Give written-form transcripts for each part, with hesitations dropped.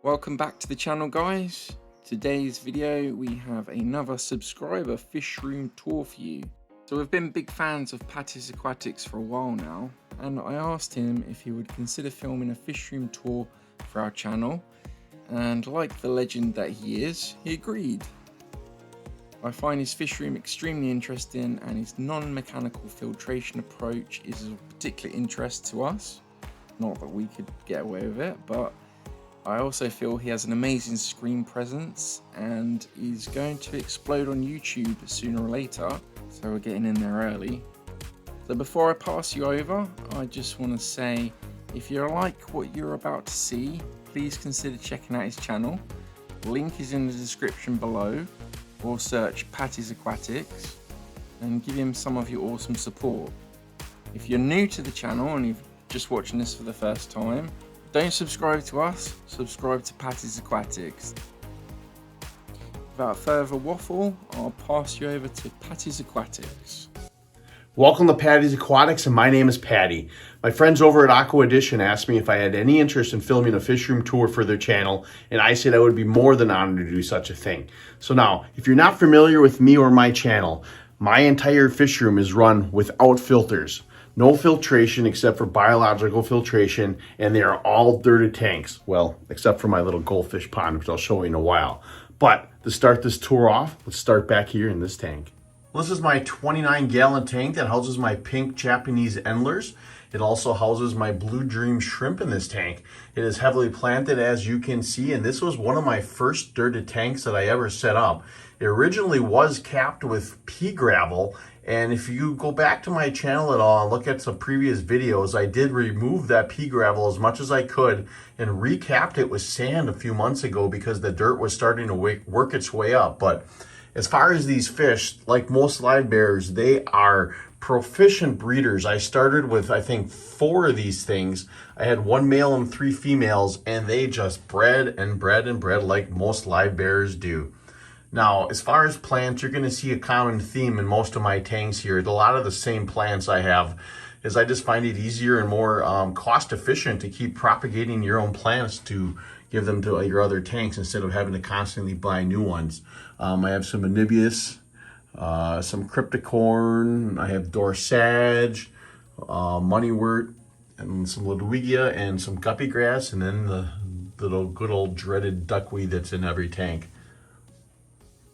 Welcome back to the channel, guys. Today's video we have another subscriber fish room tour for you. So we've been big fans of Patty's Aquatics for a while now, and I asked him if he would consider filming a fish room tour for our channel, and like the legend that he is, he agreed. I find his fish room extremely interesting, and his non-mechanical filtration approach is of particular interest to us. Not that we could get away with it, but I also feel he has an amazing screen presence and he's going to explode on YouTube sooner or later, so we're getting in there early. So before I pass you over, I just want to say, if you like what you're about to see, please consider checking out his channel. Link is in the description below, or search Patty's Aquatics and give him some of your awesome support. If you're new to the channel and you're just watching this for the first time, don't subscribe to us, subscribe to Patty's Aquatics. Without further waffle, I'll pass you over to Patty's Aquatics. Welcome to Patty's Aquatics, and my name is Patty. My friends over at Aqua Edition asked me if I had any interest in filming a fish room tour for their channel, and I said I would be more than honored to do such a thing. So now, if you're not familiar with me or my channel, my entire fish room is run without filters. No filtration except for biological filtration, and they are all dirted tanks. Well, except for my little goldfish pond, which I'll show you in a while. But to start this tour off, let's start back here in this tank. Well, this is my 29-gallon tank that houses my pink Japanese Endlers. It also houses my Blue Dream shrimp in this tank. It is heavily planted, as you can see, and this was one of my first dirted tanks that I ever set up. It originally was capped with pea gravel, and if you go back to my channel at all and look at some previous videos, I did remove that pea gravel as much as I could and recapped it with sand a few months ago because the dirt was starting to work its way up. But as far as these fish, like most live bears, they are proficient breeders. I started with, I think, 4 of these things. I had 1 male and 3 females, and they just bred and bred and bred like most live bears do. Now, as far as plants, you're going to see a common theme in most of my tanks here. A lot of the same plants I have, is I just find it easier and more cost efficient to keep propagating your own plants to give them to your other tanks instead of having to constantly buy new ones. I have some Anibius, some Cryptocorn, I have Dorsage, Moneywort, and some Ludwigia, and some Guppy grass, and then the little good old dreaded duckweed that's in every tank.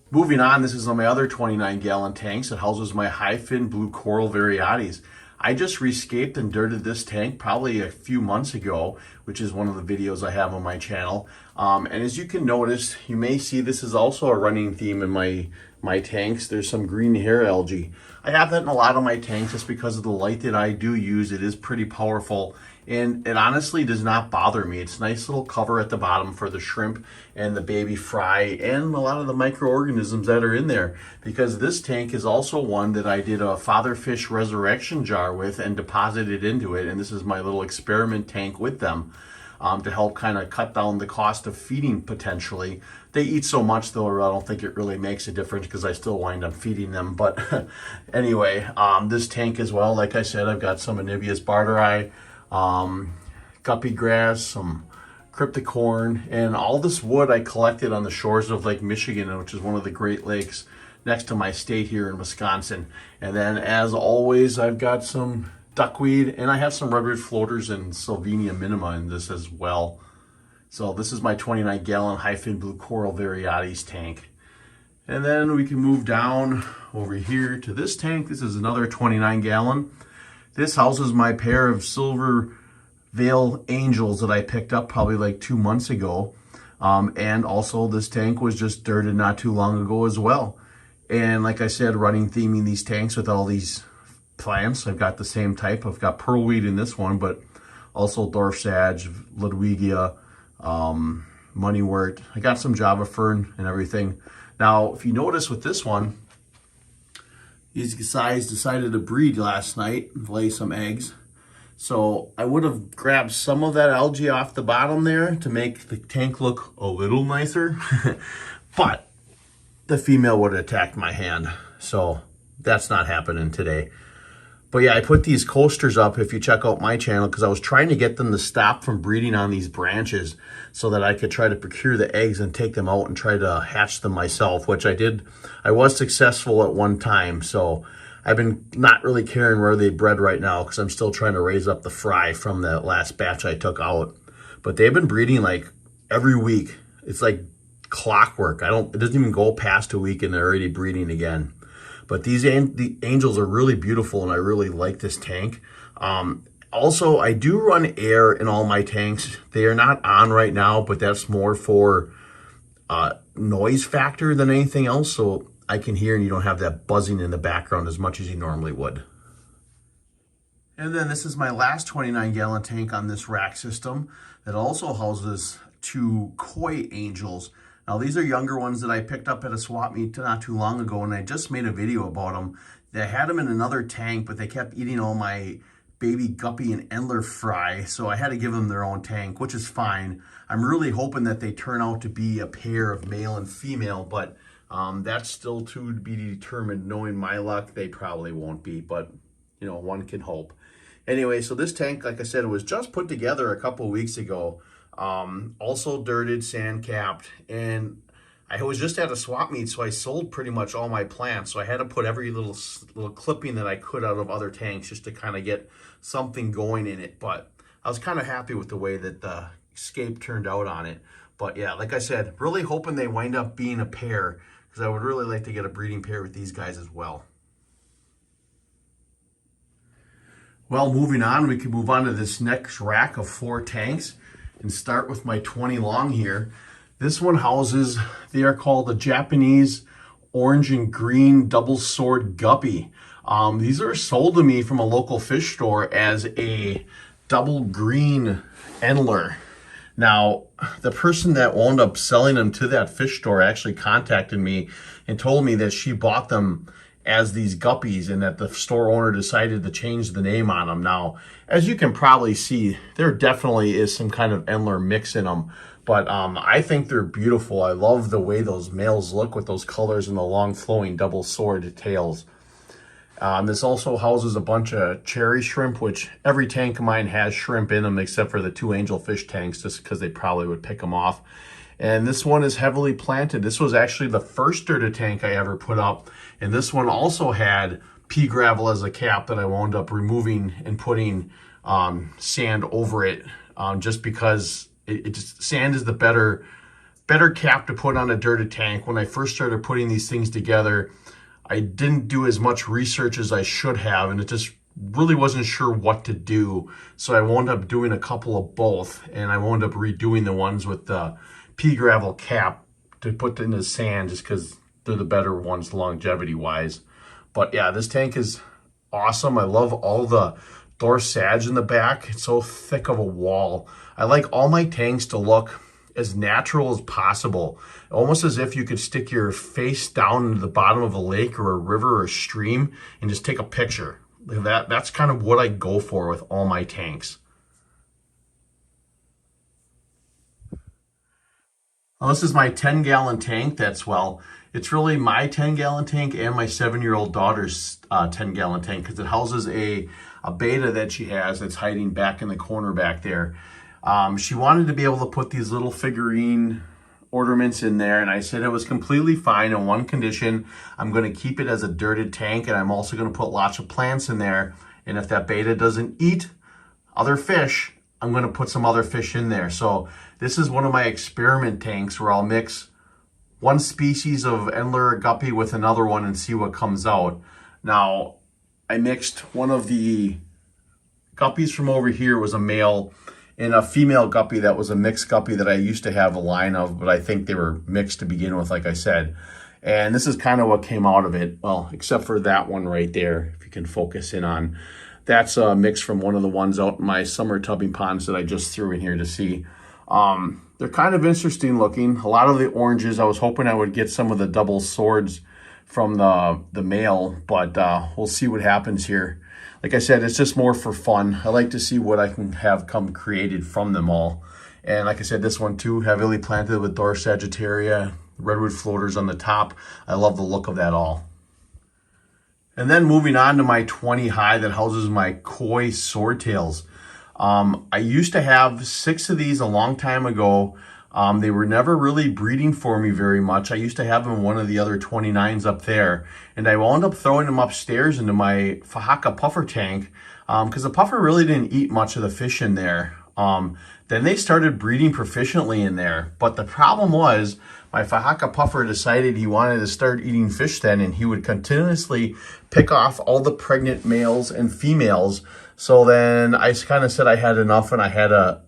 Moving on, this is on my other 29-gallon tanks. It houses my high-fin blue coral varieties. I just rescaped and dirted this tank probably a few months ago, which is one of the videos I have on my channel. And as you can notice, you may see this is also a running theme in my tanks. There's some green hair algae. I have that in a lot of my tanks just because of the light that I do use. It is pretty powerful, and it honestly does not bother me. It's a nice little cover at the bottom for the shrimp and the baby fry and a lot of the microorganisms that are in there, because this tank is also one that I did a father fish resurrection jar with and deposited into it, and this is my little experiment tank with them. To help kind of cut down the cost of feeding potentially. They eat so much though, I don't think it really makes a difference because I still wind up feeding them. But anyway, this tank as well, like I said, I've got some Anibius barteri, guppy grass, some Cryptocorn, and all this wood I collected on the shores of Lake Michigan, which is one of the Great Lakes next to my state here in Wisconsin. And then as always, I've got some duckweed, and I have some redwood floaters and Sylvania minima in this as well. So this is my 29-gallon high-fin blue coral varieties tank. And then we can move down over here to this tank. This is another 29-gallon. This houses my pair of silver veil angels that I picked up probably like 2 months ago. And also this tank was just dirted not too long ago as well. And like I said, running theming these tanks with all these plants. I've got the same type. I've got pearlweed in this one, but also Dorsage, Ludwigia, Moneywort. I got some Java fern and everything. Now, if you notice with this one, these guys decided to breed last night and lay some eggs. So I would have grabbed some of that algae off the bottom there to make the tank look a little nicer, but the female would have attacked my hand. So that's not happening today. But yeah, I put these coasters up if you check out my channel because I was trying to get them to stop from breeding on these branches so that I could try to procure the eggs and take them out and try to hatch them myself, which I did. I was successful at one time, so I've been not really caring where they bred right now because I'm still trying to raise up the fry from that last batch I took out. But they've been breeding like every week. It's like clockwork. It doesn't even go past a week and they're already breeding again. But the angels are really beautiful, and I really like this tank. Also, I do run air in all my tanks. They are not on right now, but that's more for noise factor than anything else, so I can hear and you don't have that buzzing in the background as much as you normally would. And then this is my last 29-gallon tank on this rack system that also houses 2 koi angels. Now, these are younger ones that I picked up at a swap meet not too long ago, and I just made a video about them. They had them in another tank, but they kept eating all my baby guppy and endler fry, so I had to give them their own tank, which is fine. I'm really hoping that they turn out to be a pair of male and female, but that's still to be determined. Knowing my luck, they probably won't be, but you know, one can hope. Anyway, so this tank, like I said, it was just put together a couple weeks ago. Also dirted, sand capped, and I was just at a swap meet, so I sold pretty much all my plants. So I had to put every little clipping that I could out of other tanks just to kind of get something going in it. But I was kind of happy with the way that the scape turned out on it. But yeah, like I said, really hoping they wind up being a pair because I would really like to get a breeding pair with these guys as well. Well, moving on, we can move on to this next rack of 4 tanks and start with my 20 long here. This one houses, they are called the Japanese orange and green double sword guppy. These are sold to me from a local fish store as a double green Endler. Now, the person that wound up selling them to that fish store actually contacted me and told me that she bought them as these guppies and that the store owner decided to change the name on them. Now, as you can probably see, there definitely is some kind of Endler mix in them, but I think they're beautiful. I love the way those males look with those colors and the long flowing double sword tails. This also houses a bunch of cherry shrimp, which every tank of mine has shrimp in them except for the 2 angelfish tanks, just because they probably would pick them off. And this one is heavily planted. This was actually the first dirted tank I ever put up. And this one also had pea gravel as a cap that I wound up removing and putting sand over it, just because sand is the better cap to put on a dirted tank. When I first started putting these things together, I didn't do as much research as I should have, and it just really wasn't sure what to do. So I wound up doing a couple of both, and I wound up redoing the ones with the pea gravel cap to put in the sand just because they're the better ones longevity wise. But yeah, this tank is awesome. I love all the dorsage in the back. It's so thick of a wall. I like all my tanks to look as natural as possible, almost as if you could stick your face down into the bottom of a lake or a river or a stream and just take a picture. That's kind of what I go for with all my tanks. Well, this is my 10-gallon tank. It's really my 10-gallon tank and my 7-year-old daughter's 10-gallon tank because it houses a beta that she has that's hiding back in the corner back there. She wanted to be able to put these little figurine ornaments in there, and I said it was completely fine on one condition. I'm going to keep it as a dirted tank, and I'm also going to put lots of plants in there. And if that beta doesn't eat other fish, I'm going to put some other fish in there. So this is one of my experiment tanks where I'll mix one species of Endler guppy with another one and see what comes out. Now, I mixed one of the guppies from over here was a male, and a female guppy that was a mixed guppy that I used to have a line of, but I think they were mixed to begin with, like I said. And this is kind of what came out of it. Well, except for that one right there, if you can focus in on. That's a mix from one of the ones out in my summer tubbing ponds that I just threw in here to see. They're kind of interesting looking. A lot of the oranges, I was hoping I would get some of the double swords from the male, but we'll see what happens here. Like I said, it's just more for fun. I like to see what I can have come created from them all. And like I said, this one too, heavily planted with Dorsagittaria, redwood floaters on the top. I love the look of that all. And then moving on to my 20 high that houses my koi swordtails. I used to have 6 of these a long time ago. They were never really breeding for me very much. I used to have them in one of the other 29s up there. And I wound up throwing them upstairs into my Fahaka puffer tank because the puffer really didn't eat much of the fish in there. Then they started breeding proficiently in there. But the problem was my Fahaka puffer decided he wanted to start eating fish then, and he would continuously pick off all the pregnant males and females. So then I kind of said I had enough and I had to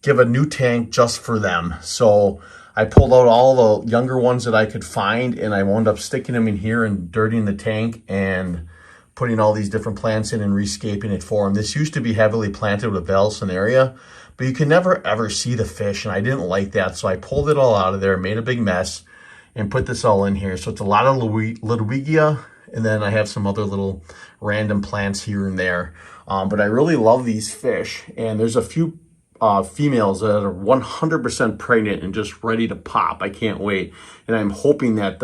give a new tank just for them. So I pulled out all the younger ones that I could find, and I wound up sticking them in here and dirtying the tank and putting all these different plants in and rescaping it for them. This used to be heavily planted with Valsinaria, but you can never ever see the fish, and I didn't like that. So I pulled it all out of there, made a big mess, and put this all in here. So it's a lot of Ludwigia, and then I have some other little random plants here and there. But I really love these fish, and there's a few females that are 100% pregnant and just ready to pop. I can't wait, and I'm hoping that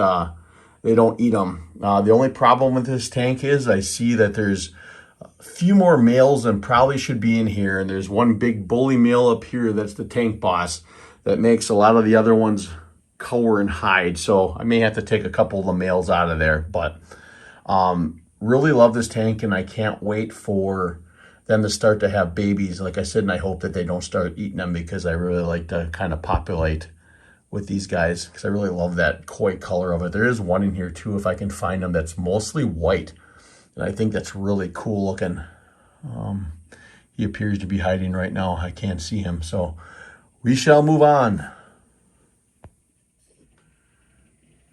they don't eat them. The only problem with this tank is I see that there's a few more males than probably should be in here, and there's one big bully male up here that's the tank boss that makes a lot of the other ones color and hide. So I may have to take a couple of the males out of there, but really love this tank, and I can't wait for them to start to have babies, like I said, and I hope that they don't start eating them because I really like to kind of populate with these guys because I really love that koi color of it. There is one in here too, if I can find them, that's mostly white, and I think that's really cool looking. He appears to be hiding right now. I can't see him, so we shall move on.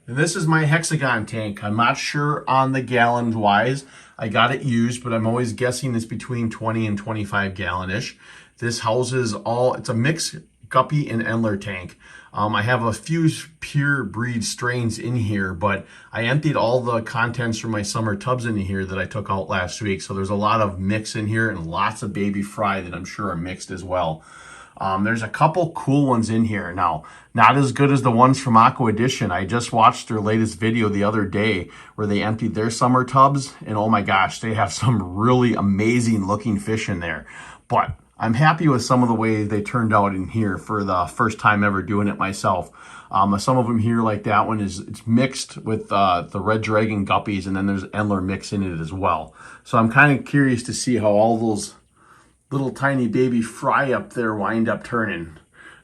And this is my Hexagon tank. I'm not sure on the gallons wise. I got it used, but I'm always guessing it's between 20 and 25 gallon-ish. This houses it's a mixed Guppy and Endler tank. I have a few pure breed strains in here, but I emptied all the contents from my summer tubs in here that I took out last week. So there's a lot of mix in here and lots of baby fry that I'm sure are mixed as well. There's a couple cool ones in here. Now, not as good as the ones from Aqua Edition. I just watched their latest video the other day where they emptied their summer tubs, and oh my gosh, they have some really amazing looking fish in there. But I'm happy with some of the way they turned out in here for the first time ever doing it myself. Some of them here, like that one, it's mixed with the Red Dragon Guppies, and then there's Endler mix in it as well. So I'm kind of curious to see how all those little tiny baby fry up there wind up turning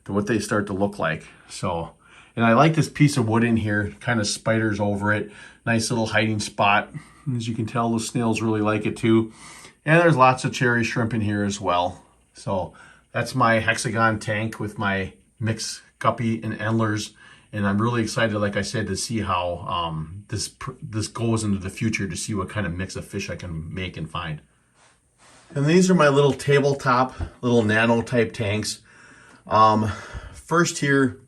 to what they start to look like. So, and I like this piece of wood in here, kind of spiders over it. Nice little hiding spot. And as you can tell, the snails really like it too. And there's lots of cherry shrimp in here as well. So that's my Hexagon tank with my mixed Guppy and Endlers. And I'm really excited, like I said, to see how this goes into the future, to see what kind of mix of fish I can make and find. And these are my little tabletop, little nano type tanks. First here,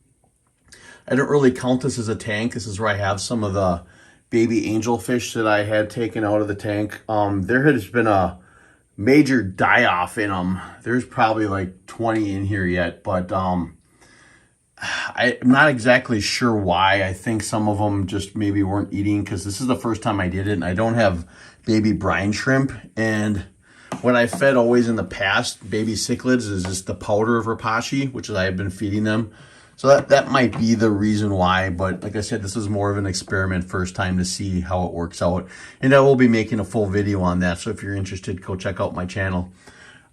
I don't really count this as a tank. This is where I have some of the baby angelfish that I had taken out of the tank. There has been a major die-off in them. There's probably like 20 in here yet, but I'm not exactly sure why. I think some of them just maybe weren't eating because this is the first time I did it, and I don't have baby brine shrimp. And what I fed always in the past, baby cichlids, is just the powder of rapashi, which I have been feeding them. So that might be the reason why. But like I said, this is more of an experiment, first time to see how it works out. And I will be making a full video on that. So if you're interested, go check out my channel.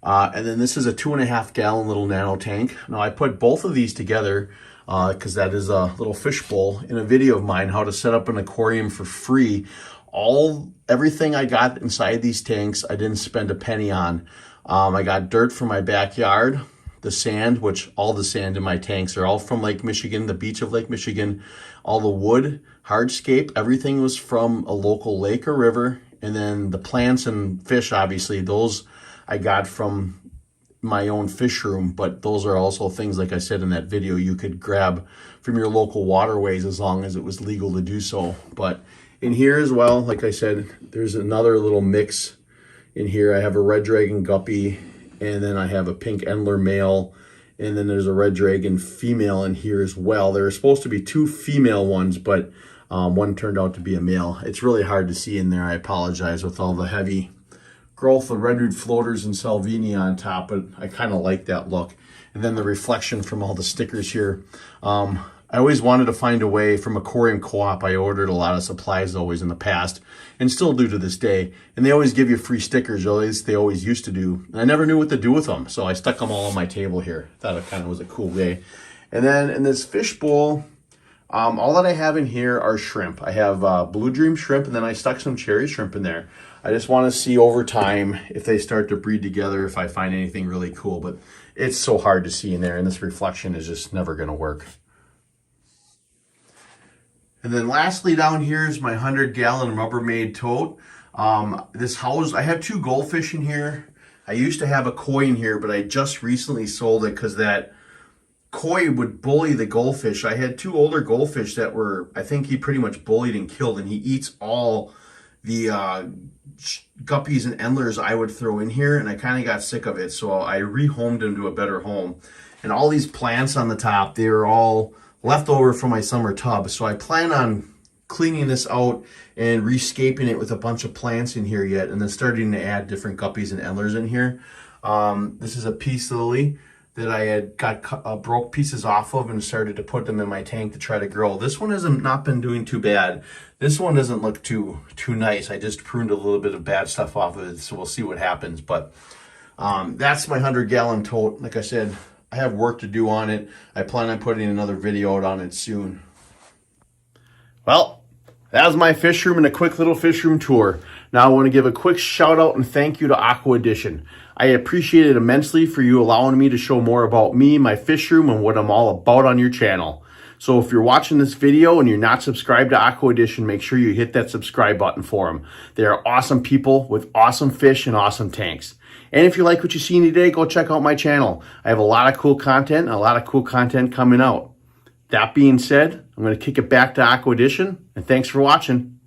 And then this is a 2.5 gallon little nano tank. Now I put both of these together because that is a little fish bowl in a video of mine, how to set up an aquarium for free. Everything I got inside these tanks, I didn't spend a penny on. I got dirt from my backyard, the sand, which all the sand in my tanks are all from Lake Michigan, the beach of Lake Michigan. All the wood, hardscape, everything was from a local lake or river. And then the plants and fish, obviously, those I got from my own fish room. But those are also things, like I said in that video, you could grab from your local waterways as long as it was legal to do so. But in here as well, like I said, there's another little mix in here. I have a Red Dragon Guppy, and then I have a pink Endler male, and then there's a Red Dragon female in here as well. There are supposed to be 2 female ones, but One turned out to be a male. It's really hard to see in there. I apologize with all the heavy growth of redwood floaters and salvinia on top, but I kind of like that look. And then the reflection from all the stickers here. I always wanted to find a way from Aquarium Co-op. I ordered a lot of supplies always in the past and still do to this day. And they always give you free stickers, or at least they always used to do. And I never knew what to do with them. So I stuck them all on my table here. Thought it kind of was a cool way. And then in this fish bowl, all that I have in here are shrimp. I have Blue Dream shrimp, and then I stuck some cherry shrimp in there. I just want to see over time if they start to breed together, if I find anything really cool. But it's so hard to see in there, and this reflection is just never going to work. And then lastly down here is my 100-gallon Rubbermaid tote. This house, I have 2 goldfish in here. I used to have a koi in here, but I just recently sold it because that koi would bully the goldfish. I had 2 older goldfish that were, I think he pretty much bullied and killed, and he eats all the guppies and endlers I would throw in here, and I kind of got sick of it, so I rehomed him to a better home. And all these plants on the top, they were all leftover from my summer tub, so I plan on cleaning this out and rescaping it with a bunch of plants in here yet, and then starting to add different guppies and endlers in here. This is a peace lily that I had got broke pieces off of and started to put them in my tank to try to grow. This one has not been doing too bad. This one doesn't look too nice. I just pruned a little bit of bad stuff off of it, so we'll see what happens. But that's my 100-gallon tote. Like I said, I have work to do on it. I plan on putting another video out on it soon. Well, that was my fish room and a quick little fish room tour. Now I want to give a quick shout out and thank you to Aqua Edition. I appreciate it immensely for you allowing me to show more about me, my fish room, and what I'm all about on your channel. So if you're watching this video and you're not subscribed to Aqua Edition, make sure you hit that subscribe button for them. They are awesome people with awesome fish and awesome tanks. And if you like what you see today, go check out my channel. I have a lot of cool content and a lot of cool content coming out. That being said, I'm going to kick it back to Aqua Edition, and thanks for watching.